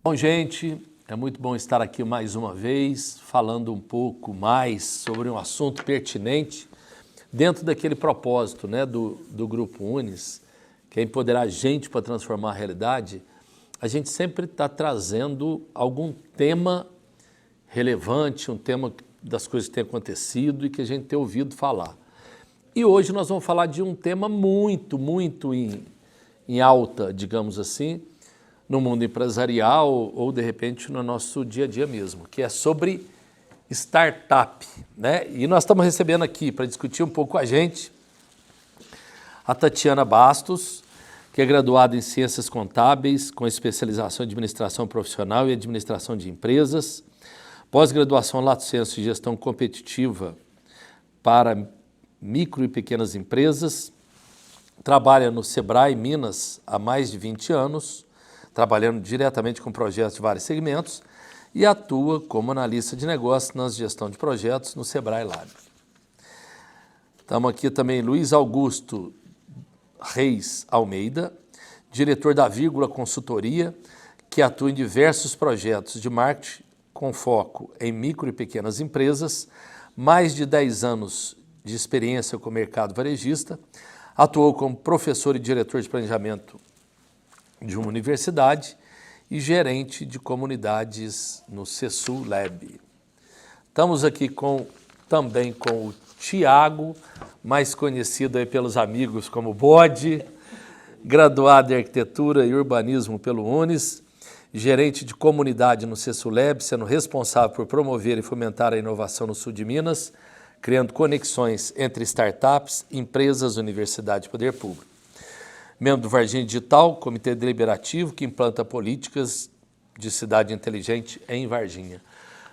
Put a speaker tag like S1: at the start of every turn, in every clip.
S1: Bom, gente, é muito bom estar aqui mais uma vez, falando um pouco mais sobre um assunto pertinente dentro daquele propósito, né, do Grupo Unis, que é empoderar a gente para transformar a realidade. A gente sempre está trazendo algum tema relevante, um tema das coisas que têm acontecido e que a gente tem ouvido falar. E hoje nós vamos falar de um tema muito em alta, digamos assim, no mundo empresarial ou, de repente, no nosso dia a dia mesmo, que é sobre startup, né? E nós estamos recebendo aqui para discutir um pouco com a gente a Tatiana Bastos, que é graduada em Ciências Contábeis, com especialização em Administração Profissional e Administração de Empresas, pós-graduação Lato Sensu em Gestão Competitiva para micro e pequenas empresas, trabalha no Sebrae Minas há mais de 20 anos, trabalhando diretamente com projetos de vários segmentos e atua como analista de negócios na gestão de projetos no Sebrae Lab. Estamos aqui também Luiz Augusto Reis Almeida, diretor da Vírgula Consultoria, que atua em diversos projetos de marketing com foco em micro e pequenas empresas, mais de 10 anos de experiência com o mercado varejista, atuou como professor e diretor de planejamento de uma universidade e gerente de comunidades no CESU Lab. Estamos aqui também com o Tiago, mais conhecido aí pelos amigos como Bode, graduado em Arquitetura e Urbanismo pelo Unis, gerente de comunidade no CESU Lab, sendo responsável por promover e fomentar a inovação no sul de Minas, criando conexões entre startups, empresas, universidade e poder público. Membro do Varginha Digital, comitê deliberativo que implanta políticas de cidade inteligente em Varginha.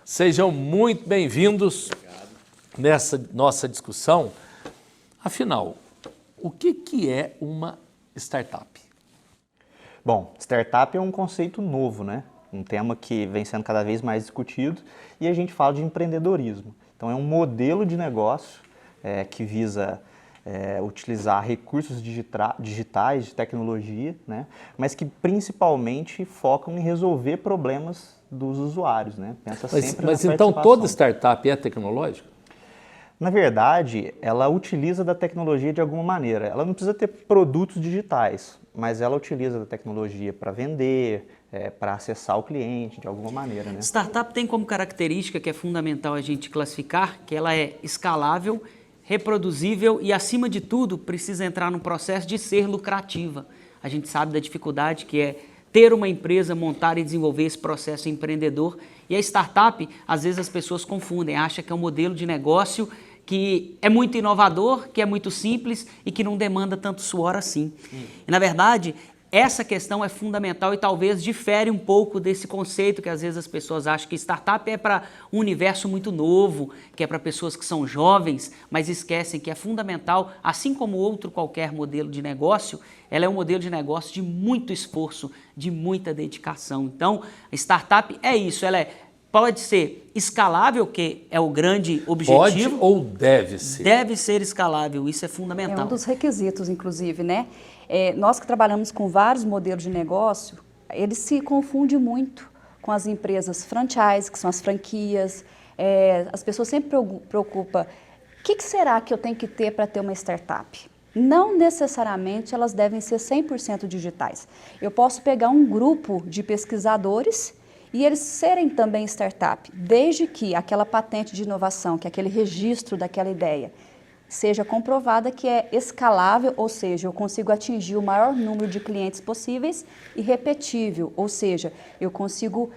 S1: Sejam muito bem-vindos nessa nossa discussão. Afinal, o que é uma startup?
S2: Bom, startup é um conceito novo, né? Um tema que vem sendo cada vez mais discutido e a gente fala de empreendedorismo. Então é um modelo de negócio que visa utilizar recursos digitais, de tecnologia, né? Mas que principalmente focam em resolver problemas dos usuários, né? Pensa sempre
S1: mas
S2: na
S1: então
S2: participação.
S1: toda startup é tecnológica?
S2: Na verdade, ela utiliza da tecnologia de alguma maneira. Ela não precisa ter produtos digitais, mas ela utiliza da tecnologia para vender, para acessar o cliente de alguma maneira, né?
S3: Startup tem como característica que é fundamental a gente classificar que ela é escalável, reproduzível e, acima de tudo, precisa entrar no processo de ser lucrativa. A gente sabe da dificuldade que é ter uma empresa, montar e desenvolver esse processo empreendedor. E a startup, às vezes as pessoas confundem, acham que é um modelo de negócio que é muito inovador, que é muito simples e que não demanda tanto suor assim. E, na verdade, essa questão é fundamental e talvez difere um pouco desse conceito que às vezes as pessoas acham que startup é para um universo muito novo, que é para pessoas que são jovens, mas esquecem que é fundamental, assim como outro qualquer modelo de negócio, ela é um modelo de negócio de muito esforço, de muita dedicação. Então, a startup é isso, ela pode ser escalável, que é o grande objetivo.
S1: Pode ou deve ser?
S3: Deve ser escalável, isso é fundamental.
S4: É um dos requisitos, inclusive, né? Nós que trabalhamos com vários modelos de negócio, eles se confundem muito com as empresas franchise, que são as franquias. As pessoas sempre preocupam, o que será que eu tenho que ter para ter uma startup? Não necessariamente elas devem ser 100% digitais. Eu posso pegar um grupo de pesquisadores e eles serem também startup, desde que aquela patente de inovação, que é aquele registro daquela ideia, seja comprovada que é escalável, ou seja, eu consigo atingir o maior número de clientes possíveis e repetível, ou seja, eu consigo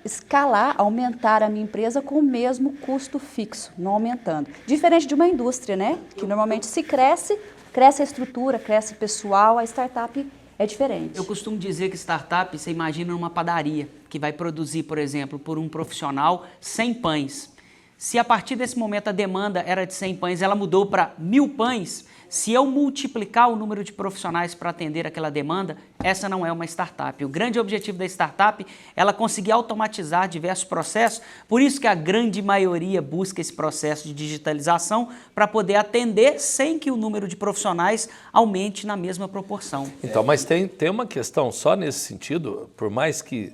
S4: escalar, aumentar a minha empresa com o mesmo custo fixo, não aumentando. Diferente de uma indústria, né? Que normalmente se cresce a estrutura, cresce o pessoal, a startup é diferente.
S3: Eu costumo dizer que startup, você imagina numa padaria, que vai produzir, por exemplo, por um profissional 100 pães. Se a partir desse momento a demanda era de 100 pães, ela mudou para 1000 pães, se eu multiplicar o número de profissionais para atender aquela demanda, essa não é uma startup. O grande objetivo da startup é ela conseguir automatizar diversos processos, por isso que a grande maioria busca esse processo de digitalização para poder atender sem que o número de profissionais aumente na mesma proporção.
S1: Então, mas tem uma questão só nesse sentido, por mais que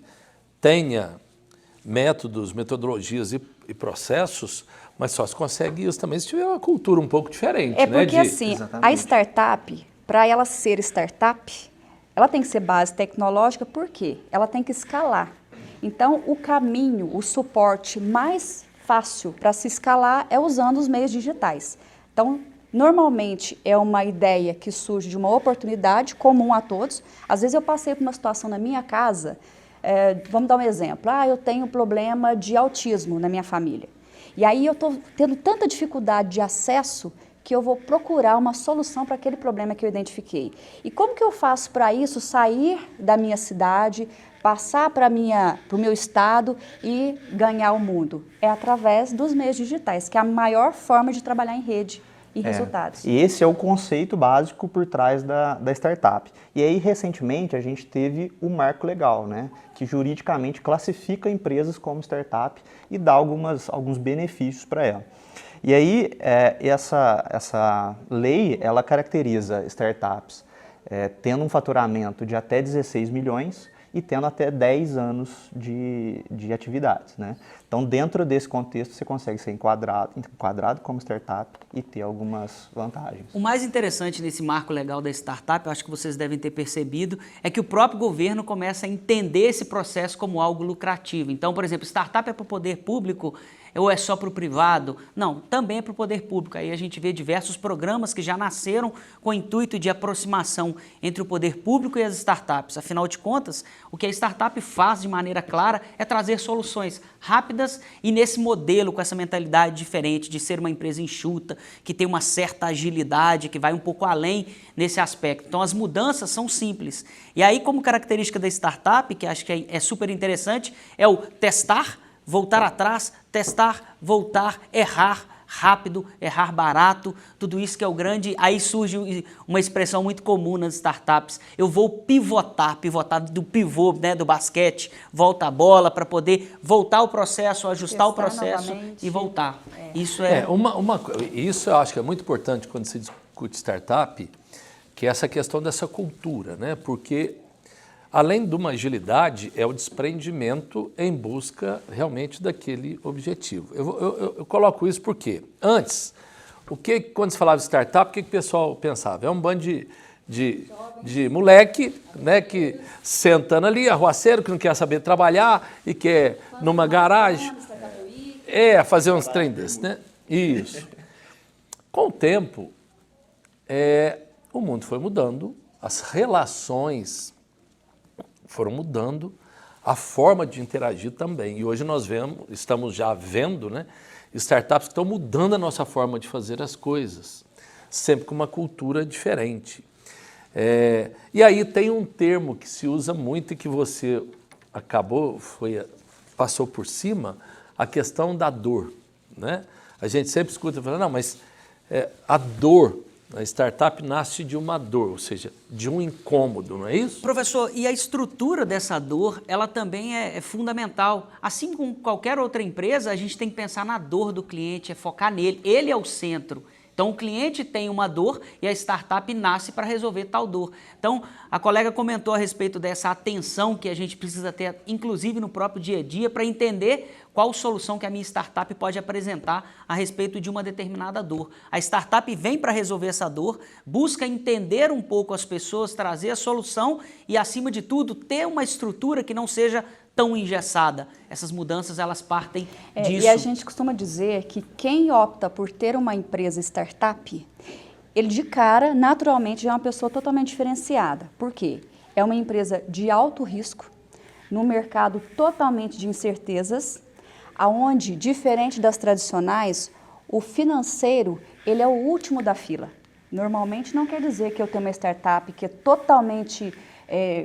S1: tenha métodos, metodologias e processos, mas só se consegue isso também se tiver uma cultura um pouco diferente,
S4: É
S1: né?
S4: porque assim,
S2: Exatamente.
S4: a startup, para ela ser startup, ela tem que ser base tecnológica, por quê? Ela tem que escalar. Então, o caminho, o suporte mais fácil para se escalar é usando os meios digitais. Então, normalmente é uma ideia que surge de uma oportunidade comum a todos. Às vezes eu passei por uma situação na minha casa, vamos dar um exemplo, eu tenho um problema de autismo na minha família. E aí eu estou tendo tanta dificuldade de acesso que eu vou procurar uma solução para aquele problema que eu identifiquei. E como que eu faço para isso sair da minha cidade, passar para o meu estado e ganhar o mundo? É através dos meios digitais, que é a maior forma de trabalhar em rede e resultados.
S2: E esse é o conceito básico por trás da startup. E aí, recentemente, a gente teve o Marco Legal, né, que juridicamente classifica empresas como startup e dá alguns benefícios para ela. E aí, essa lei, ela caracteriza startups tendo um faturamento de até 16 milhões e tendo até 10 anos de atividades, né? Então, dentro desse contexto, você consegue ser enquadrado como startup e ter algumas vantagens.
S3: O mais interessante nesse marco legal da startup, eu acho que vocês devem ter percebido, é que o próprio governo começa a entender esse processo como algo lucrativo. Então, por exemplo, startup é para o poder público ou é só para o privado? Não, também é para o poder público. Aí a gente vê diversos programas que já nasceram com o intuito de aproximação entre o poder público e as startups. Afinal de contas, o que a startup faz de maneira clara é trazer soluções rápidas e nesse modelo, com essa mentalidade diferente de ser uma empresa enxuta, que tem uma certa agilidade, que vai um pouco além nesse aspecto. Então, as mudanças são simples. E aí, como característica da startup, que acho que é super interessante, é o testar, voltar atrás, testar, voltar, errar rápido, errar barato, tudo isso que é o grande... Aí surge uma expressão muito comum nas startups, eu vou pivotar do pivô, né, do basquete, volta a bola para poder voltar o processo, ajustar o processo novamente e voltar. Isso
S1: isso eu acho que é muito importante quando se discute startup, que é essa questão dessa cultura, né? Porque além de uma agilidade, é o desprendimento em busca realmente daquele objetivo. Eu coloco isso porque, antes, quando se falava de startup, o que o pessoal pensava? É um bando de moleque, né, que sentando ali, arruaceiro, que não quer saber trabalhar e quer numa garagem. Fazer uns trem desses, né? Isso. Com o tempo, o mundo foi mudando, as relações foram mudando, a forma de interagir também. E hoje nós estamos já vendo, né, startups que estão mudando a nossa forma de fazer as coisas, sempre com uma cultura diferente. E aí tem um termo que se usa muito e que você passou por cima, a questão da dor, né? A gente sempre escuta falando, não, mas a dor, a startup nasce de uma dor, ou seja, de um incômodo, não é isso?
S3: Professor, e a estrutura dessa dor, ela também é fundamental. Assim como qualquer outra empresa, a gente tem que pensar na dor do cliente, focar nele, ele é o centro. Então, o cliente tem uma dor e a startup nasce para resolver tal dor. Então, a colega comentou a respeito dessa atenção que a gente precisa ter, inclusive no próprio dia a dia, para entender qual solução que a minha startup pode apresentar a respeito de uma determinada dor. A startup vem para resolver essa dor, busca entender um pouco as pessoas, trazer a solução e, acima de tudo, ter uma estrutura que não seja tão engessada. Essas mudanças, elas partem disso.
S4: E a gente costuma dizer que quem opta por ter uma empresa startup, ele de cara, naturalmente, já é uma pessoa totalmente diferenciada. Por quê? É uma empresa de alto risco, num mercado totalmente de incertezas, aonde, diferente das tradicionais, o financeiro, ele é o último da fila. Normalmente não quer dizer que eu tenho uma startup que é totalmente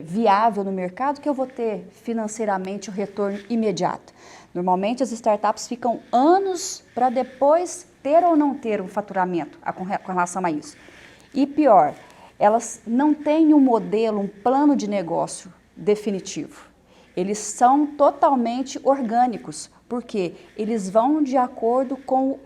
S4: viável no mercado, que eu vou ter financeiramente o retorno imediato. Normalmente as startups ficam anos para depois ter ou não ter um faturamento com relação a isso. E pior, elas não têm um modelo, um plano de negócio definitivo. Eles são totalmente orgânicos, porque eles vão de acordo com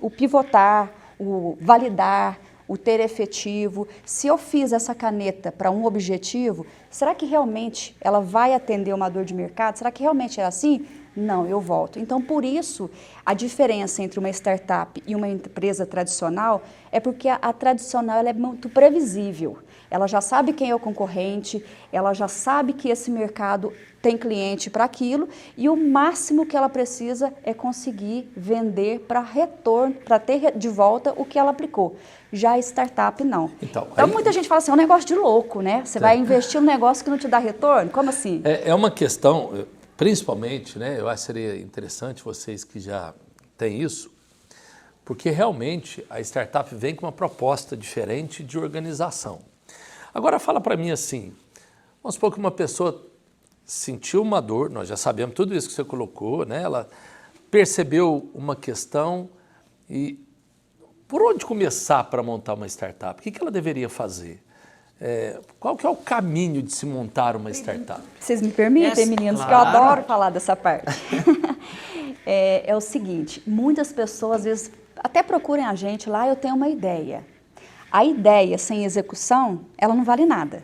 S4: o pivotar, o validar, o ter efetivo. Se eu fiz essa caneta para um objetivo, será que realmente ela vai atender uma dor de mercado? Será que realmente é assim? Não, eu volto. Então, por isso, a diferença entre uma startup e uma empresa tradicional é porque a tradicional ela é muito previsível. Ela já sabe quem é o concorrente, ela já sabe que esse mercado tem cliente para aquilo e o máximo que ela precisa é conseguir vender para retorno, para ter de volta o que ela aplicou. Já a startup, não.
S1: Então
S4: muita gente fala assim, é um negócio de louco, né? Você vai investir num negócio que não te dá retorno? Como assim?
S1: É uma questão, principalmente, né? Eu acho que seria interessante vocês que já têm isso, porque realmente a startup vem com uma proposta diferente de organização. Agora fala para mim assim, vamos supor que uma pessoa sentiu uma dor, nós já sabemos tudo isso que você colocou, né? Ela percebeu uma questão e por onde começar para montar uma startup? O que ela deveria fazer? Qual que é o caminho de se montar uma startup?
S4: Vocês me permitem, meninos,
S3: claro.
S4: que eu adoro falar dessa parte. É o seguinte, muitas pessoas às vezes até procuram a gente lá, eu tenho uma ideia. A ideia sem execução, ela não vale nada.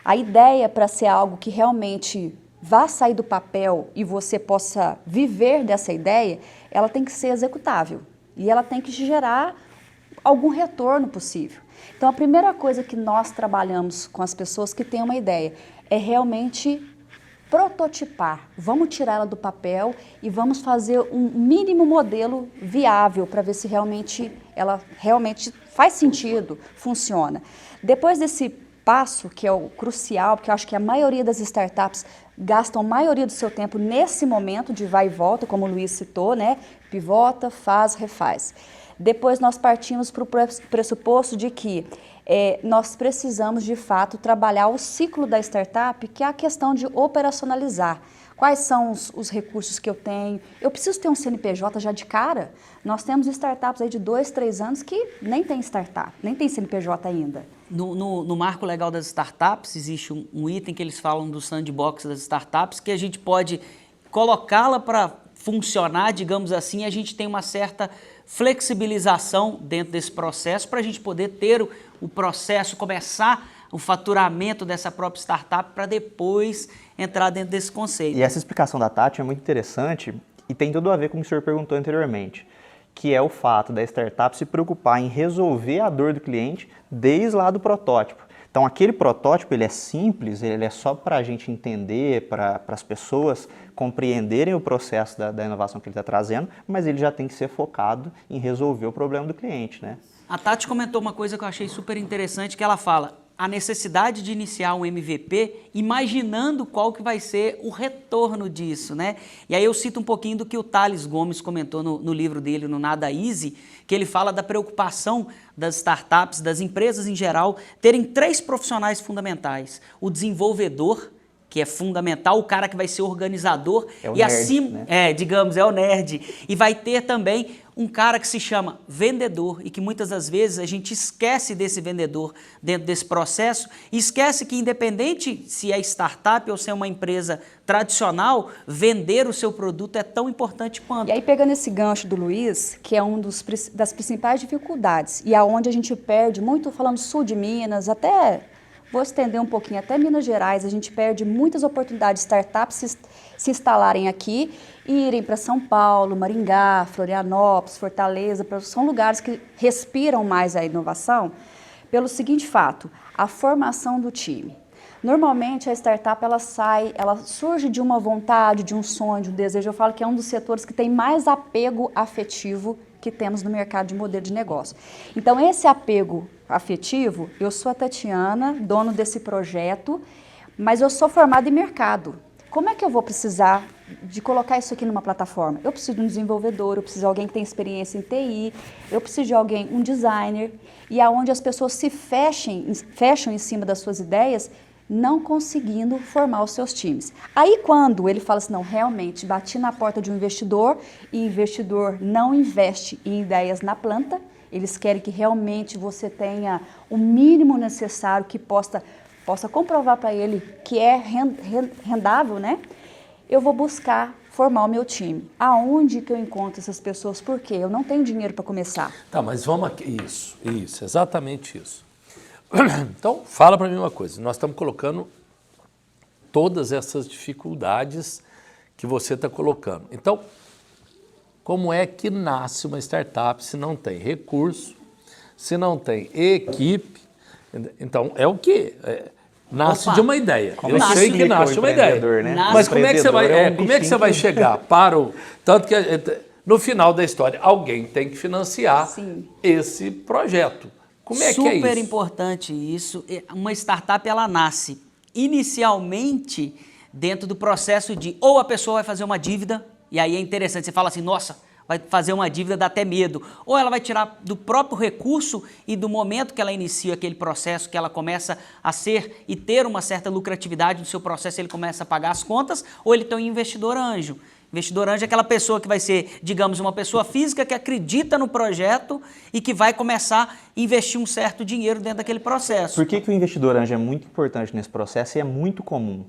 S4: A ideia para ser algo que realmente vá sair do papel e você possa viver dessa ideia, ela tem que ser executável e ela tem que gerar algum retorno possível. Então, a primeira coisa que nós trabalhamos com as pessoas que têm uma ideia é realmente prototipar. Vamos tirar ela do papel e vamos fazer um mínimo modelo viável para ver se ela realmente faz sentido, funciona. Depois desse passo, que é o crucial, porque eu acho que a maioria das startups gastam a maioria do seu tempo nesse momento de vai e volta, como o Luiz citou, né? Pivota, faz, refaz. Depois nós partimos para o pressuposto de que nós precisamos, de fato, trabalhar o ciclo da startup, que é a questão de operacionalizar. Quais são os recursos que eu tenho? Eu preciso ter um CNPJ já de cara? Nós temos startups aí de 2, 3 anos que nem tem startup, nem tem CNPJ ainda.
S3: No marco legal das startups, existe um item que eles falam do sandbox das startups, que a gente pode colocá-la para funcionar, digamos assim, a gente tem uma certa flexibilização dentro desse processo para a gente poder ter o processo, começar o faturamento dessa própria startup para depois entrar dentro desse conceito.
S2: E essa explicação da Tati é muito interessante e tem tudo a ver com o que o senhor perguntou anteriormente, que é o fato da startup se preocupar em resolver a dor do cliente desde lá do protótipo. Então, aquele protótipo, ele é simples, ele é só para a gente entender, para as pessoas compreenderem o processo da inovação que ele está trazendo, mas ele já tem que ser focado em resolver o problema do cliente, né?
S3: A Tati comentou uma coisa que eu achei super interessante, que ela fala a necessidade de iniciar um MVP imaginando qual que vai ser o retorno disso, né? E aí eu cito um pouquinho do que o Thales Gomes comentou no livro dele, no Nada Easy, que ele fala da preocupação das startups, das empresas em geral, terem 3 profissionais fundamentais. O desenvolvedor, que é fundamental, o cara que vai ser organizador
S2: é o
S3: e
S2: nerd,
S3: acima,
S2: né?
S3: Digamos, é o nerd. E vai ter também um cara que se chama vendedor e que muitas das vezes a gente esquece desse vendedor dentro desse processo e esquece que independente se é startup ou se é uma empresa tradicional, vender o seu produto é tão importante quanto.
S4: E aí, pegando esse gancho do Luiz, que é das principais dificuldades e aonde a gente perde muito, falando sul de Minas, até vou estender um pouquinho, até Minas Gerais, a gente perde muitas oportunidades de startups se instalarem aqui e irem para São Paulo, Maringá, Florianópolis, Fortaleza, são lugares que respiram mais a inovação, pelo seguinte fato, a formação do time. Normalmente a startup ela surge de uma vontade, de um sonho, de um desejo. Eu falo que é um dos setores que tem mais apego afetivo que temos no mercado de modelo de negócio. Então esse apego afetivo, eu sou a Tatiana, dono desse projeto, mas eu sou formada em mercado. Como é que eu vou precisar de colocar isso aqui numa plataforma? Eu preciso de um desenvolvedor, eu preciso de alguém que tem experiência em TI, eu preciso de alguém, um designer, e aonde as pessoas se fecham em cima das suas ideias, não conseguindo formar os seus times. Aí quando ele fala assim, não, realmente bati na porta de um investidor e o investidor não investe em ideias na planta, eles querem que realmente você tenha o mínimo necessário que possa comprovar para ele que é rendável, né? Eu vou buscar formar o meu time. Aonde que eu encontro essas pessoas? Por quê? Eu não tenho dinheiro para começar.
S1: Tá, mas vamos aqui. Isso, exatamente isso. Então, fala para mim uma coisa. Nós estamos colocando todas essas dificuldades que você está colocando. Então, como é que nasce uma startup se não tem recurso, se não tem equipe? Então, é o quê? Nasce de uma ideia. Eu sei que nasce de uma ideia.
S2: Né?
S1: Mas como é que você vai, como é que você vai chegar para o... Tanto que no final da história, alguém tem que financiar esse projeto. Como é que é isso?
S3: Super importante isso. Uma startup, ela nasce inicialmente dentro do processo de ou a pessoa vai fazer uma dívida, e aí é interessante, você fala assim, nossa, vai fazer uma dívida, dá até medo. Ou ela vai tirar do próprio recurso e do momento que ela inicia aquele processo, que ela começa a ser e ter uma certa lucratividade no seu processo, ele começa a pagar as contas, ou ele tem um investidor anjo. Investidor anjo é aquela pessoa que vai ser, digamos, uma pessoa física que acredita no projeto e que vai começar a investir um certo dinheiro dentro daquele processo.
S2: Por que o investidor anjo é muito importante nesse processo e é muito comum?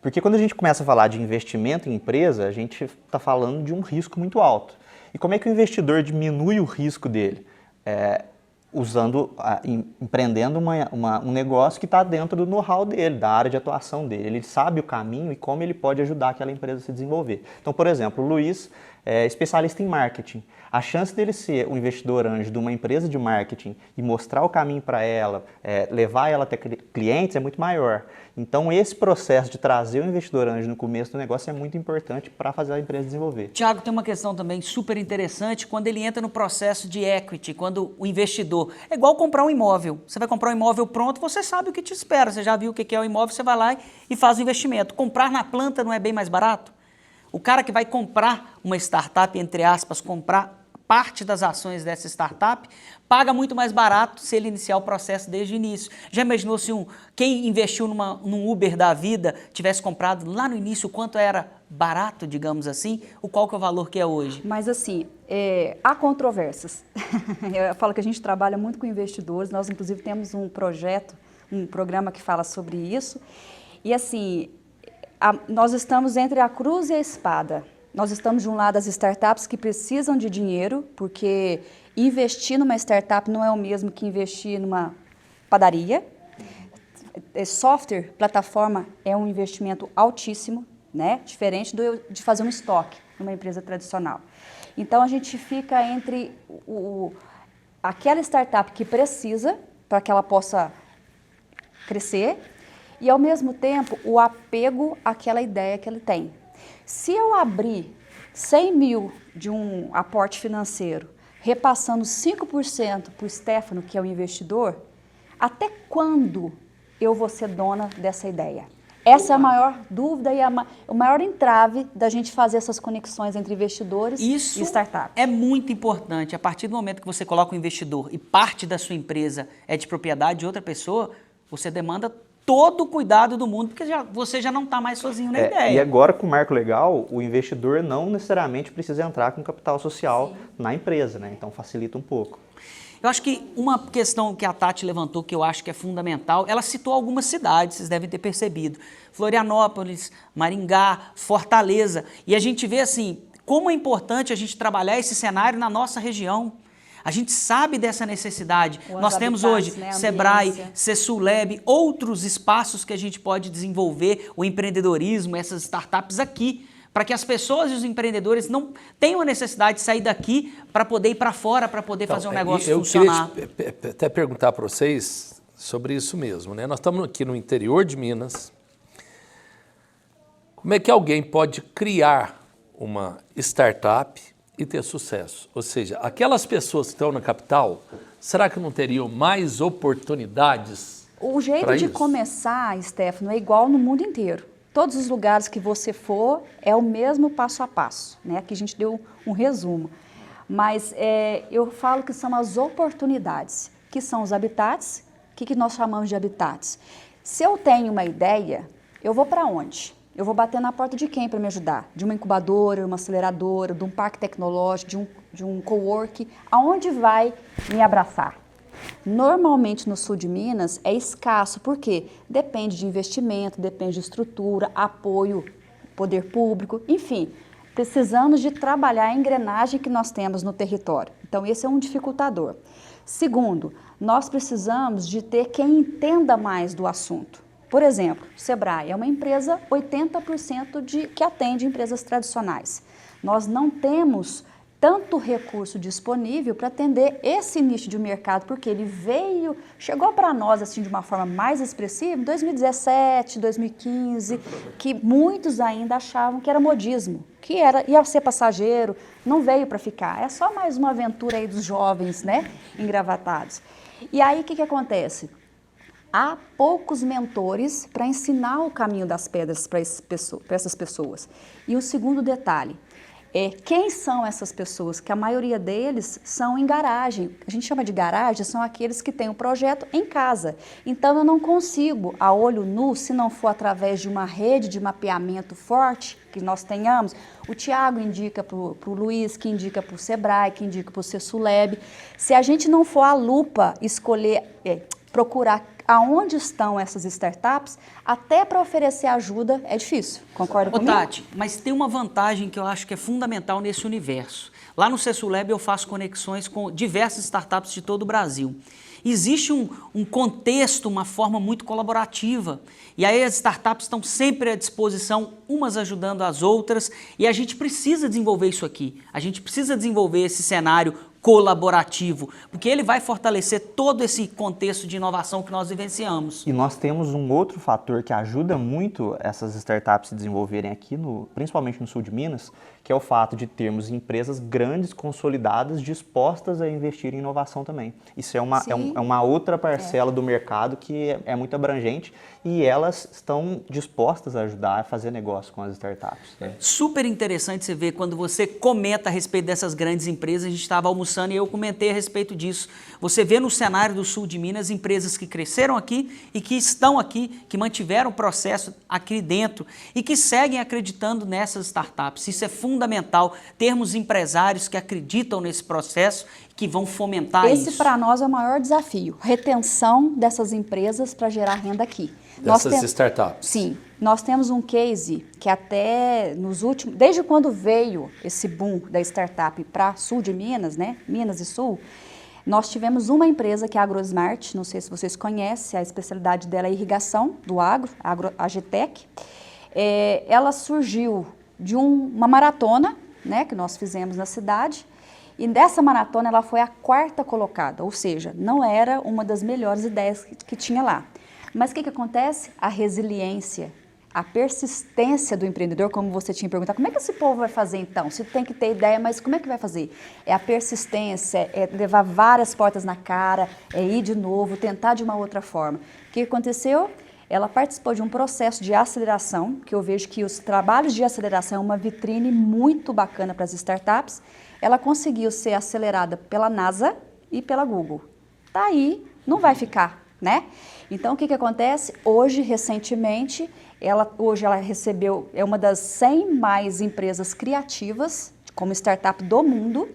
S2: Porque quando a gente começa a falar de investimento em empresa, a gente está falando de um risco muito alto. E como é que o investidor diminui o risco dele? Empreendendo um negócio que está dentro do know-how dele, da área de atuação dele. Ele sabe o caminho e como ele pode ajudar aquela empresa a se desenvolver. Então, por exemplo, o Luiz é especialista em marketing. A chance dele ser um investidor anjo de uma empresa de marketing e mostrar o caminho para ela, levar ela até clientes é muito maior. Então, esse processo de trazer o investidor anjo no começo do negócio é muito importante para fazer a empresa desenvolver.
S3: Tiago, tem uma questão também super interessante quando ele entra no processo de equity, quando o investidor... É igual comprar um imóvel. Você vai comprar um imóvel pronto, você sabe o que te espera. Você já viu o que é o imóvel, você vai lá e faz o investimento. Comprar na planta não é bem mais barato? O cara que vai comprar uma startup, entre aspas, comprar parte das ações dessa startup, paga muito mais barato se ele iniciar o processo desde o início. Já imaginou se quem investiu num Uber da vida tivesse comprado lá no início o quanto era barato, digamos assim, qual que é o valor que é hoje?
S4: Mas assim, há controvérsias. Eu falo que a gente trabalha muito com investidores, nós inclusive temos um projeto, um programa que fala sobre isso, e assim, nós estamos entre a cruz e a espada. Nós estamos de um lado as startups que precisam de dinheiro, porque investir numa startup não é o mesmo que investir numa padaria. Software, plataforma, é um investimento altíssimo, né? Diferente de fazer um estoque numa empresa tradicional. Então, a gente fica entre aquela startup que precisa para que ela possa crescer e, ao mesmo tempo, o apego àquela ideia que ele tem. Se eu abrir 100 mil de um aporte financeiro, repassando 5% para o Stefano, que é o investidor, até quando eu vou ser dona dessa ideia? Essa é a maior dúvida e o maior entrave da gente fazer essas conexões entre investidores e startups.
S3: É muito importante. A partir do momento que você coloca um investidor e parte da sua empresa é de propriedade de outra pessoa, você demanda todo o cuidado do mundo, porque você já não está mais sozinho na ideia.
S2: E agora, com o marco legal, o investidor não necessariamente precisa entrar com capital social na empresa, né? Então facilita um pouco.
S3: Eu acho que uma questão que a Tati levantou, que eu acho que é fundamental, ela citou algumas cidades, vocês devem ter percebido. Florianópolis, Maringá, Fortaleza. E a gente vê assim, como é importante a gente trabalhar esse cenário na nossa região. A gente sabe dessa necessidade. Nós temos hoje Sebrae, Cesuleb, outros espaços que a gente pode desenvolver o empreendedorismo, essas startups aqui, para que as pessoas e os empreendedores não tenham a necessidade de sair daqui para poder ir para fora, para poder fazer um negócio funcionar.
S1: Eu queria até perguntar para vocês sobre isso mesmo, né? Nós estamos aqui no interior de Minas. Como é que alguém pode criar uma startup e ter sucesso? Ou seja, aquelas pessoas que estão na capital, será que não teriam mais oportunidades?
S4: O jeito de começar, Stefano, é igual no mundo inteiro. Todos os lugares que você for, é o mesmo passo a passo, né? Aqui a gente deu um resumo. Mas eu falo que são as oportunidades, que são os habitats. O que nós chamamos de habitats? Se eu tenho uma ideia, eu vou para onde? Eu vou bater na porta de quem para me ajudar? De uma incubadora, uma aceleradora, de um parque tecnológico, de um cowork? Aonde vai me abraçar? Normalmente no sul de Minas é escasso, porque depende de investimento, depende de estrutura, apoio, poder público, enfim. precisamos de trabalhar a engrenagem que nós temos no território. Então, esse é um dificultador. Segundo, nós precisamos de ter quem entenda mais do assunto. Por exemplo, o Sebrae é uma empresa 80% que atende empresas tradicionais. Nós não temos tanto recurso disponível para atender esse nicho de mercado, porque ele chegou para nós assim de uma forma mais expressiva em 2017, 2015, que muitos ainda achavam que era modismo, que ia ser passageiro, não veio para ficar. É só mais uma aventura aí dos jovens, né, engravatados. E aí o que acontece? Há poucos mentores para ensinar o caminho das pedras para essas pessoas. E o segundo detalhe, quem são essas pessoas? Que a maioria deles são em garagem. A gente chama de garagem, são aqueles que têm o projeto em casa. Então, eu não consigo, a olho nu, se não for através de uma rede de mapeamento forte que nós tenhamos. O Tiago indica para o Luiz, que indica para o Sebrae, que indica para o Cesuleb. Se a gente não for à lupa escolher, procurar aonde estão essas startups, até para oferecer ajuda é difícil. Concorda comigo?
S3: Tati, mas tem uma vantagem que eu acho que é fundamental nesse universo. Lá no Cesuleb eu faço conexões com diversas startups de todo o Brasil. Existe um contexto, uma forma muito colaborativa. E aí as startups estão sempre à disposição, umas ajudando as outras, e a gente precisa desenvolver isso aqui. A gente precisa desenvolver esse cenário colaborativo, porque ele vai fortalecer todo esse contexto de inovação que nós vivenciamos.
S2: E nós temos um outro fator que ajuda muito essas startups se desenvolverem aqui, principalmente no sul de Minas, que é o fato de termos empresas grandes, consolidadas, dispostas a investir em inovação também. Isso é uma outra parcela do mercado que é muito abrangente e elas estão dispostas a ajudar a fazer negócio com as startups.
S3: Super interessante você ver quando você comenta a respeito dessas grandes empresas. A gente estava almoçando e eu comentei a respeito disso. Você vê no cenário do sul de Minas empresas que cresceram aqui e que estão aqui, que mantiveram o processo aqui dentro e que seguem acreditando nessas startups. Isso é fundamental, termos empresários que acreditam nesse processo, que vão fomentar isso.
S4: Esse para nós é o maior desafio, retenção dessas empresas para gerar renda aqui.
S1: Dessas startups.
S4: Sim, nós temos um case que até desde quando veio esse boom da startup para sul de Minas, né, Minas e Sul, nós tivemos uma empresa que é a AgroSmart, não sei se vocês conhecem, a especialidade dela é irrigação do agro, a Agtech. Ela surgiu de uma maratona, né, que nós fizemos na cidade, e dessa maratona ela foi a 4ª colocada, ou seja, não era uma das melhores ideias que tinha lá. Mas o que acontece? A resiliência, a persistência do empreendedor, como você tinha perguntado, como é que esse povo vai fazer então? Se tem que ter ideia, mas como é que vai fazer? É a persistência, é levar várias portas na cara, é ir de novo, tentar de uma outra forma. O que aconteceu? Ela participou de um processo de aceleração, que eu vejo que os trabalhos de aceleração é uma vitrine muito bacana para as startups. Ela conseguiu ser acelerada pela NASA e pela Google. Tá aí, não vai ficar, né? Então, o que acontece? Hoje, recentemente, ela recebeu, é uma das 100 mais empresas criativas como startup do mundo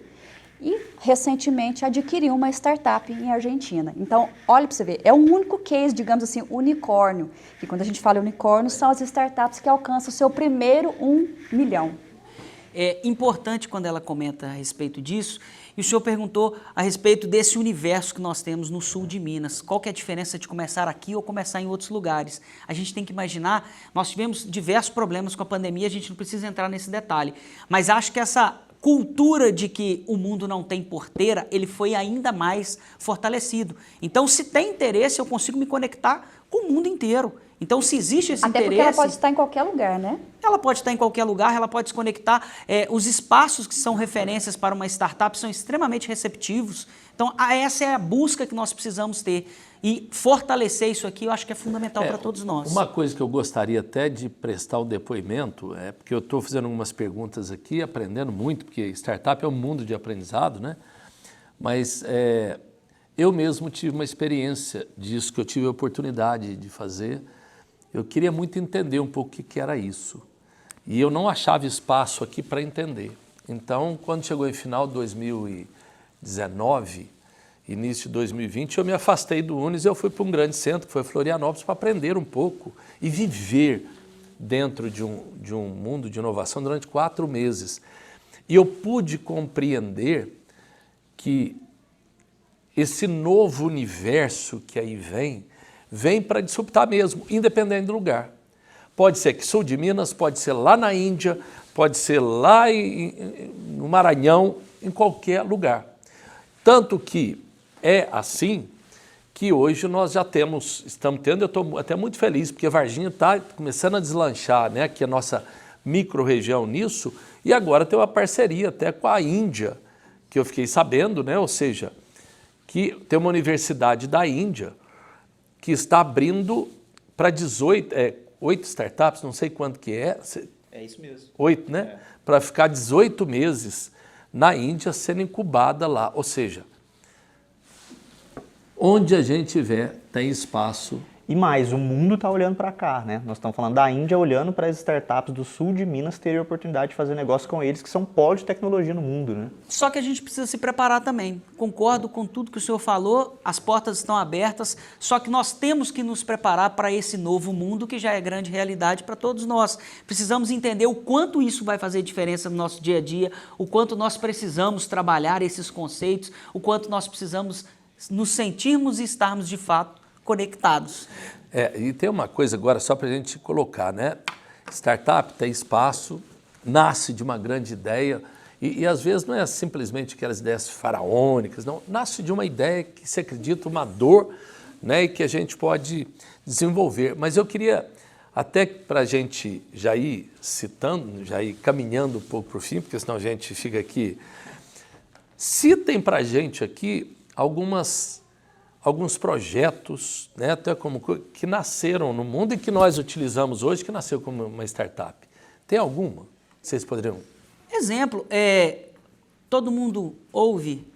S4: e, recentemente, adquiriu uma startup em Argentina. Então, olha para você ver, é o único case, digamos assim, unicórnio. E quando a gente fala unicórnio, são as startups que alcançam o seu primeiro 1 milhão.
S3: É importante quando ela comenta a respeito disso, e o senhor perguntou a respeito desse universo que nós temos no sul de Minas. Qual que é a diferença de começar aqui ou começar em outros lugares? A gente tem que imaginar, nós tivemos diversos problemas com a pandemia, a gente não precisa entrar nesse detalhe, mas acho que essa cultura de que o mundo não tem porteira, ele foi ainda mais fortalecido. Então, se tem interesse, eu consigo me conectar com o mundo inteiro. Então, se existe esse interesse...
S4: Até porque ela pode estar em qualquer lugar, né?
S3: Ela pode estar em qualquer lugar, ela pode se conectar. Os espaços que são referências para uma startup são extremamente receptivos. Então, essa é a busca que nós precisamos ter. E fortalecer isso aqui, eu acho que é fundamental para todos nós.
S1: Uma coisa que eu gostaria até de prestar um depoimento, porque eu estou fazendo algumas perguntas aqui, aprendendo muito, porque startup é um mundo de aprendizado, né? Mas eu mesmo tive uma experiência disso, que eu tive a oportunidade de fazer. Eu queria muito entender um pouco o que era isso. E eu não achava espaço aqui para entender. Então, quando chegou em final de 2019, início de 2020, eu me afastei do Unis e eu fui para um grande centro, que foi Florianópolis, para aprender um pouco e viver dentro de um mundo de inovação durante 4 meses. E eu pude compreender que esse novo universo que aí vem para disruptar mesmo, independente do lugar. Pode ser aqui sul de Minas, pode ser lá na Índia, pode ser lá no Maranhão, em qualquer lugar. Tanto que é assim que hoje nós já estamos tendo, eu estou até muito feliz, porque Varginha está começando a deslanchar, né, aqui a nossa micro-região nisso, e agora tem uma parceria até com a Índia, que eu fiquei sabendo, né, ou seja, que tem uma universidade da Índia que está abrindo para 8 startups, não sei quanto que é.
S2: É isso mesmo.
S1: 8, né? Para ficar 18 meses na Índia sendo incubada lá. Ou seja, onde a gente tiver, tem espaço.
S2: E mais, o mundo está olhando para cá, né? Nós estamos falando da Índia olhando para as startups do sul de Minas terem a oportunidade de fazer negócio com eles, que são polo de tecnologia no mundo, né?
S3: Só que a gente precisa se preparar também. Concordo com tudo que o senhor falou, as portas estão abertas, só que nós temos que nos preparar para esse novo mundo que já é grande realidade para todos nós. Precisamos entender o quanto isso vai fazer diferença no nosso dia a dia, o quanto nós precisamos trabalhar esses conceitos, o quanto nós precisamos nos sentirmos e estarmos de fato conectados.
S1: E tem uma coisa agora só para a gente colocar, né? Startup tem espaço, nasce de uma grande ideia e às vezes não é simplesmente aquelas ideias faraônicas, não. Nasce de uma ideia que se acredita, uma dor, né? E que a gente pode desenvolver. Mas eu queria, até para a gente já ir citando, já ir caminhando um pouco para o fim, porque senão a gente fica aqui. Citem para a gente aqui alguns projetos, né, até como que nasceram no mundo e que nós utilizamos hoje, que nasceu como uma startup. Tem alguma? Vocês poderiam?
S3: Exemplo, todo mundo ouve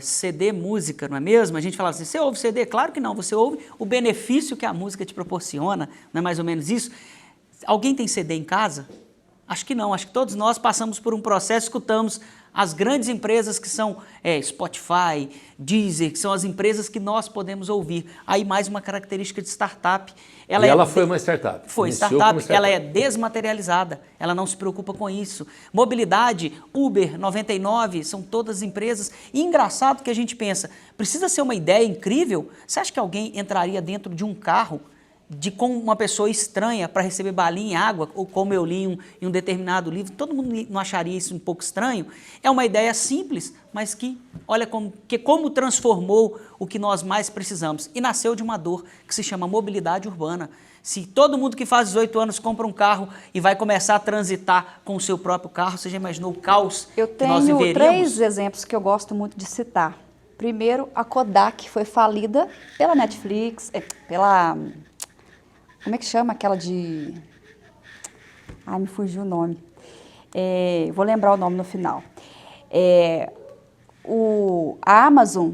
S3: CD, música, não é mesmo? A gente fala assim, você ouve CD? Claro que não, você ouve o benefício que a música te proporciona, não é mais ou menos isso? Alguém tem CD em casa? Acho que não, acho que todos nós passamos por um processo, escutamos as grandes empresas que são Spotify, Deezer, que são as empresas que nós podemos ouvir. Aí mais uma característica de startup.
S1: Ela foi uma startup.
S3: Foi startup, ela é desmaterializada, ela não se preocupa com isso. Mobilidade, Uber, 99, são todas empresas. E engraçado que a gente pensa, precisa ser uma ideia incrível? Você acha que alguém entraria dentro de um carro com uma pessoa estranha para receber balinha e água, ou como eu li em um determinado livro, todo mundo não acharia isso um pouco estranho? É uma ideia simples, mas que, olha como transformou o que nós mais precisamos. E nasceu de uma dor que se chama mobilidade urbana. Se todo mundo que faz 18 anos compra um carro e vai começar a transitar com o seu próprio carro, você já imaginou o caos que nós viveríamos?
S4: Eu tenho 3 exemplos que eu gosto muito de citar. Primeiro, a Kodak foi falida pela Netflix, como é que chama aquela de... Ai, me fugiu o nome. Vou lembrar o nome no final. A Amazon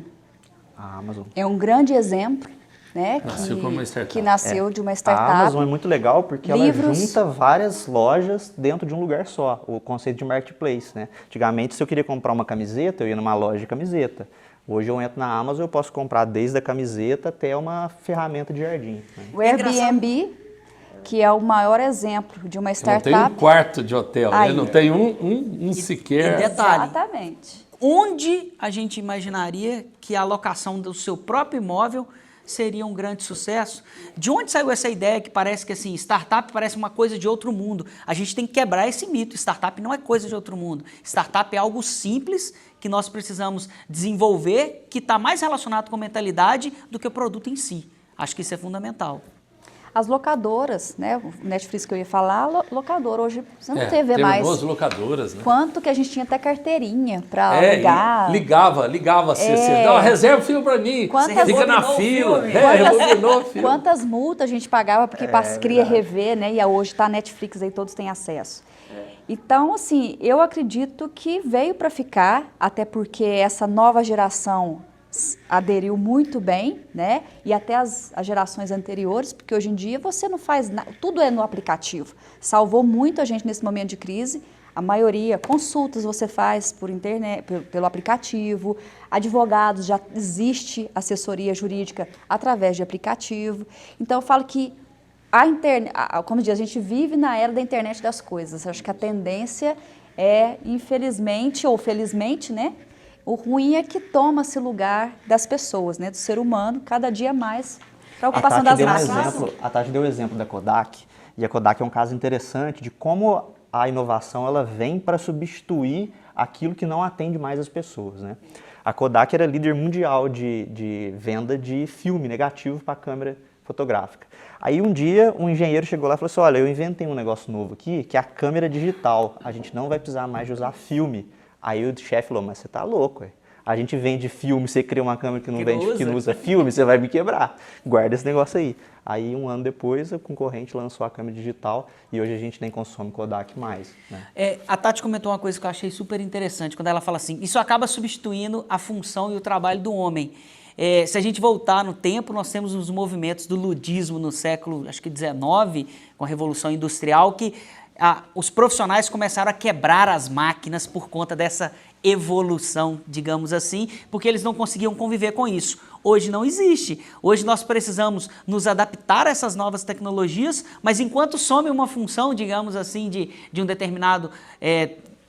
S4: é um grande exemplo, né?
S1: Nasceu como uma startup.
S4: Que nasceu de uma startup.
S2: A Amazon é muito legal porque ela junta várias lojas dentro de um lugar só, o conceito de marketplace, né? Antigamente, se eu queria comprar uma camiseta, eu ia numa loja de camiseta. Hoje eu entro na Amazon e eu posso comprar desde a camiseta até uma ferramenta de jardim. Né?
S4: O Airbnb, que é o maior exemplo de uma startup.
S1: Não tem um quarto de hotel, né? Não tem um sequer.
S3: E detalhe,
S4: exatamente.
S3: Onde a gente imaginaria que a alocação do seu próprio imóvel seria um grande sucesso? De onde saiu essa ideia que parece que assim, startup parece uma coisa de outro mundo? A gente tem que quebrar esse mito. Startup não é coisa de outro mundo. Startup é algo simples que nós precisamos desenvolver, que está mais relacionado com mentalidade do que o produto em si. Acho que isso é fundamental.
S4: As locadoras, né? O Netflix que eu ia falar, locadora. Hoje você não vê mais.
S1: Boas locadoras, né?
S4: Quanto que a gente tinha até carteirinha para alugar.
S1: Ligava a CC. Não, reserva o filme para mim. Fica na fila. Rebobinou o filme.
S4: Quantas multas a gente pagava porque queria rever, né? E hoje está a Netflix aí, todos têm acesso. Então, assim, eu acredito que veio para ficar, até porque essa nova geração aderiu muito bem, né? E até as gerações anteriores, porque hoje em dia você não faz nada, tudo é no aplicativo. Salvou muito a gente nesse momento de crise. A maioria, consultas você faz por internet, pelo aplicativo, advogados, já existe assessoria jurídica através de aplicativo. Então, eu falo que como diz, a gente vive na era da internet das coisas. Acho que a tendência é, infelizmente ou felizmente, né? O ruim é que toma-se lugar das pessoas, né? Do ser humano, cada dia mais para a ocupação das massas.
S2: A Tati deu o exemplo da Kodak, e a Kodak é um caso interessante de como a inovação ela vem para substituir aquilo que não atende mais as pessoas, né? A Kodak era líder mundial de venda de filme negativo para câmera fotográfica. Aí um dia um engenheiro chegou lá e falou assim, olha, eu inventei um negócio novo aqui, que é a câmera digital, a gente não vai precisar mais de usar filme. Aí o chefe falou, mas você tá louco, ué. A gente vende filme, você cria uma câmera que não usa filme, você vai me quebrar. Guarda esse negócio aí. Aí um ano depois o concorrente lançou a câmera digital e hoje a gente nem consome Kodak mais, né?
S3: A Tati comentou uma coisa que eu achei super interessante, quando ela fala assim, isso acaba substituindo a função e o trabalho do homem. Se a gente voltar no tempo, nós temos os movimentos do ludismo no século, acho que 19, com a Revolução Industrial, que os profissionais começaram a quebrar as máquinas por conta dessa evolução, digamos assim, porque eles não conseguiam conviver com isso. Hoje não existe. Hoje nós precisamos nos adaptar a essas novas tecnologias, mas enquanto some uma função, digamos assim, de um determinado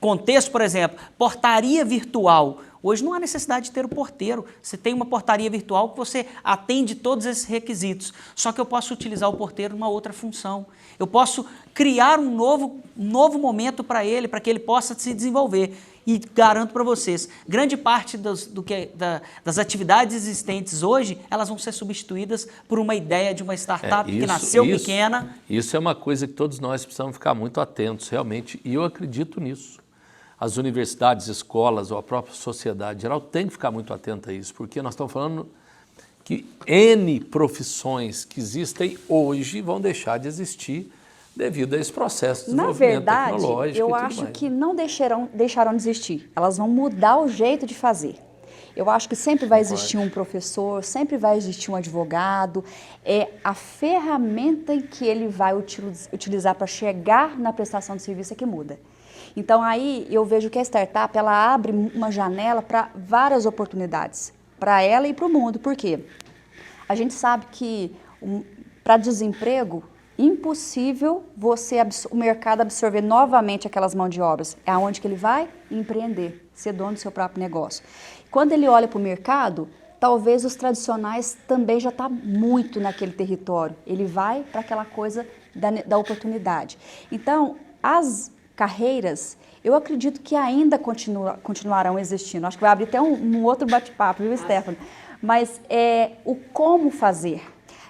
S3: contexto, por exemplo, portaria virtual. Hoje não há necessidade de ter o porteiro. Você tem uma portaria virtual que você atende todos esses requisitos. Só que eu posso utilizar o porteiro numa outra função. Eu posso criar um novo momento para ele, para que ele possa se desenvolver. E garanto para vocês, grande parte das atividades existentes hoje, elas vão ser substituídas por uma ideia de uma startup que nasceu pequena.
S1: Isso é uma coisa que todos nós precisamos ficar muito atentos, realmente, e eu acredito nisso. As universidades, escolas ou a própria sociedade em geral tem que ficar muito atenta a isso, porque nós estamos falando que N profissões que existem hoje vão deixar de existir devido a esse processo de desenvolvimento tecnológico.
S4: Na verdade, eu acho que não deixaram de existir. Elas vão mudar o jeito de fazer. Eu acho que sempre vai existir um professor, sempre vai existir um advogado. É a ferramenta em que ele vai utilizar para chegar na prestação de serviço é que muda. Então, aí eu vejo que a startup, ela abre uma janela para várias oportunidades, para ela e para o mundo. Por quê? A gente sabe que para desemprego, impossível o mercado absorver novamente aquelas mãos de obras. É aonde que ele vai? Empreender, ser dono do seu próprio negócio. Quando ele olha para o mercado, talvez os tradicionais também já estão muito naquele território. Ele vai para aquela coisa da oportunidade. Então, as carreiras, eu acredito que ainda continuarão existindo. Acho que vai abrir até um outro bate-papo, viu, Stephanie? Mas o como fazer.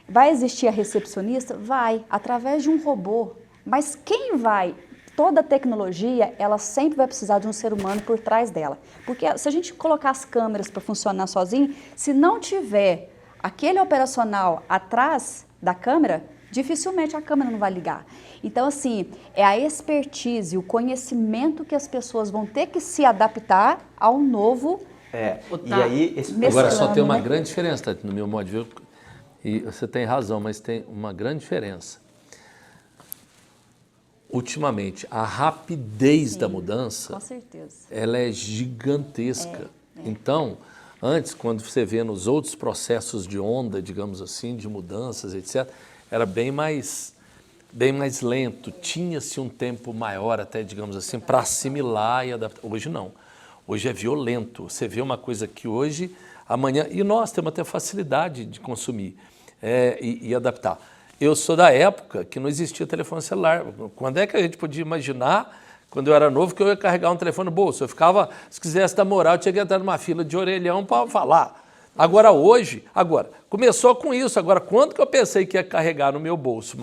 S4: Vai existir a recepcionista? Vai, através de um robô. Mas quem vai? Toda tecnologia, ela sempre vai precisar de um ser humano por trás dela. Porque se a gente colocar as câmeras para funcionar sozinho, se não tiver aquele operacional atrás da câmera, dificilmente a câmera não vai ligar. Então, assim, é a expertise, o conhecimento que as pessoas vão ter que se adaptar ao novo.
S2: E aí,
S1: agora só tem uma grande diferença, Tati, no meu modo de ver, e você tem razão, mas tem uma grande diferença. Ultimamente, a rapidez da mudança,
S4: com certeza,
S1: ela é gigantesca. Então, antes, quando você vê nos outros processos de onda, digamos assim, de mudanças, etc., era bem mais lento, tinha-se um tempo maior até, digamos assim, para assimilar e adaptar. Hoje não, hoje é violento. Você vê uma coisa que hoje, amanhã, e nós temos até facilidade de consumir e adaptar. Eu sou da época que não existia telefone celular. Quando é que a gente podia imaginar, quando eu era novo, que eu ia carregar um telefone no bolso? Eu ficava, se quisesse dar moral, eu tinha que entrar numa fila de orelhão para falar. Agora, começou com isso. Agora, quando que eu pensei que ia carregar no meu bolso,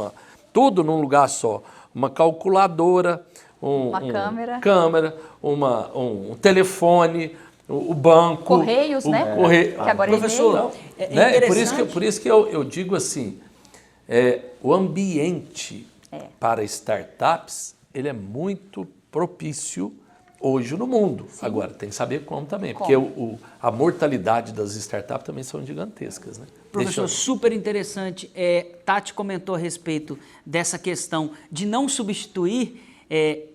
S1: tudo num lugar só? Uma calculadora, uma câmera, um telefone, o banco.
S4: Correios, né?
S1: Correio.
S4: Que agora
S3: professor,
S1: né? Por isso que eu digo assim, o ambiente para startups, ele é muito propício hoje no mundo. Sim. Agora, tem que saber como também, porque a mortalidade das startups também são gigantescas, né?
S3: Professor, super interessante. Tati comentou a respeito dessa questão de não substituir,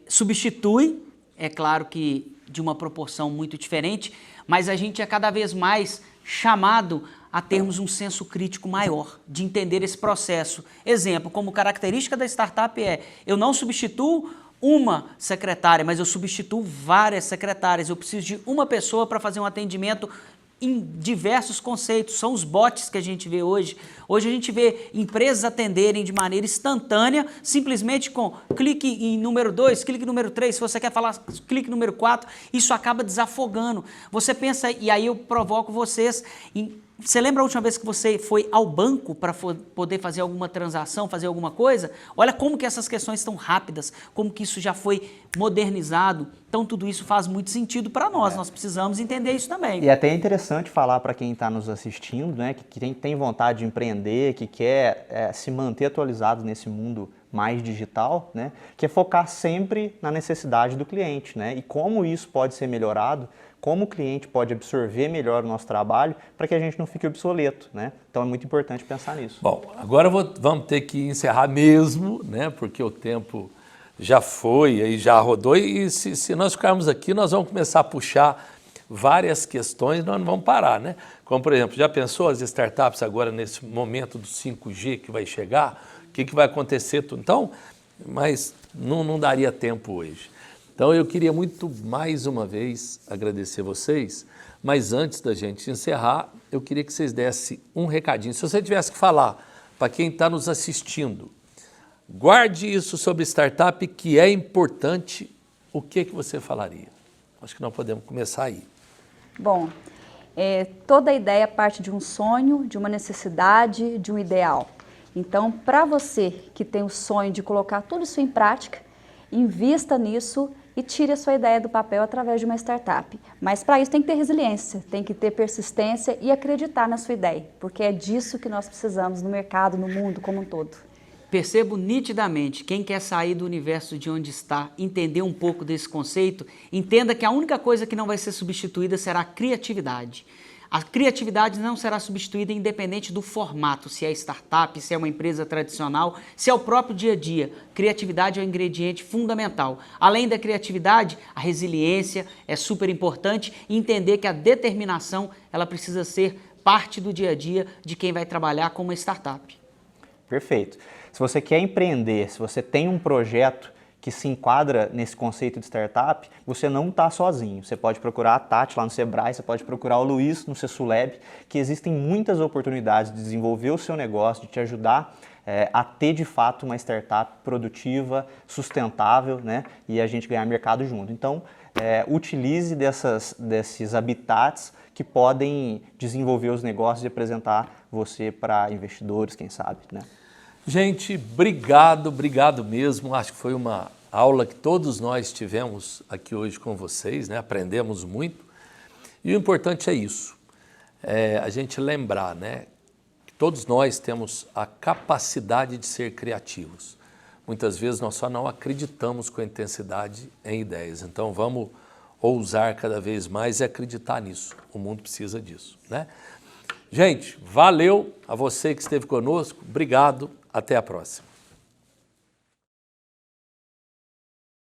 S3: substitui, é claro que de uma proporção muito diferente, mas a gente é cada vez mais chamado a termos um senso crítico maior, de entender esse processo. Exemplo, como característica da startup eu não substituo uma secretária, mas eu substituo várias secretárias. Eu preciso de uma pessoa para fazer um atendimento em diversos conceitos. São os bots que a gente vê hoje. Hoje a gente vê empresas atenderem de maneira instantânea, simplesmente com clique em número 2, clique número 3, se você quer falar, clique número 4, isso acaba desafogando. Você pensa, e aí eu provoco vocês Você lembra a última vez que você foi ao banco para poder fazer alguma transação, fazer alguma coisa? Olha como que essas questões estão rápidas, como que isso já foi modernizado. Então tudo isso faz muito sentido para nós, nós precisamos entender isso também.
S2: E até é interessante falar para quem está nos assistindo, né, que tem vontade de empreender, que quer se manter atualizado nesse mundo mais digital, né, que é focar sempre na necessidade do cliente, né, e como isso pode ser melhorado, como o cliente pode absorver melhor o nosso trabalho para que a gente não fique obsoleto, né? Então é muito importante pensar nisso.
S1: Bom, agora vamos ter que encerrar mesmo, né? Porque o tempo já foi, aí já rodou, e se nós ficarmos aqui, nós vamos começar a puxar várias questões, nós não vamos parar, né? Como, por exemplo, já pensou as startups agora nesse momento do 5G que vai chegar? O que vai acontecer? Então, mas não daria tempo hoje. Então eu queria muito, mais uma vez, agradecer vocês, mas antes da gente encerrar, eu queria que vocês dessem um recadinho. Se você tivesse que falar para quem está nos assistindo, guarde isso sobre startup que é importante, o que você falaria? Acho que nós podemos começar aí.
S4: Bom, toda ideia parte de um sonho, de uma necessidade, de um ideal. Então, para você que tem o sonho de colocar tudo isso em prática, invista nisso e tire a sua ideia do papel através de uma startup. Mas para isso tem que ter resiliência, tem que ter persistência e acreditar na sua ideia, porque é disso que nós precisamos no mercado, no mundo como um todo.
S3: Percebo nitidamente, quem quer sair do universo de onde está, entender um pouco desse conceito, entenda que a única coisa que não vai ser substituída será a criatividade. A criatividade não será substituída independente do formato, se é startup, se é uma empresa tradicional, se é o próprio dia a dia. Criatividade é um ingrediente fundamental. Além da criatividade, a resiliência é super importante e entender que a determinação ela precisa ser parte do dia a dia de quem vai trabalhar com uma startup.
S2: Perfeito. Se você quer empreender, se você tem um projeto que se enquadra nesse conceito de startup, você não está sozinho. Você pode procurar a Tati lá no Sebrae, você pode procurar o Luiz no Cesulab, que existem muitas oportunidades de desenvolver o seu negócio, de te ajudar a ter de fato uma startup produtiva, sustentável, né? E a gente ganhar mercado junto. Então, utilize desses habitats que podem desenvolver os negócios e apresentar você para investidores, quem sabe, né?
S1: Gente, obrigado mesmo. Acho que foi uma aula que todos nós tivemos aqui hoje com vocês, né? Aprendemos muito. E o importante é isso, a gente lembrar, né? Que todos nós temos a capacidade de ser criativos. Muitas vezes nós só não acreditamos com intensidade em ideias. Então vamos ousar cada vez mais e acreditar nisso. O mundo precisa disso, né? Gente, valeu a você que esteve conosco. Obrigado. Até a próxima.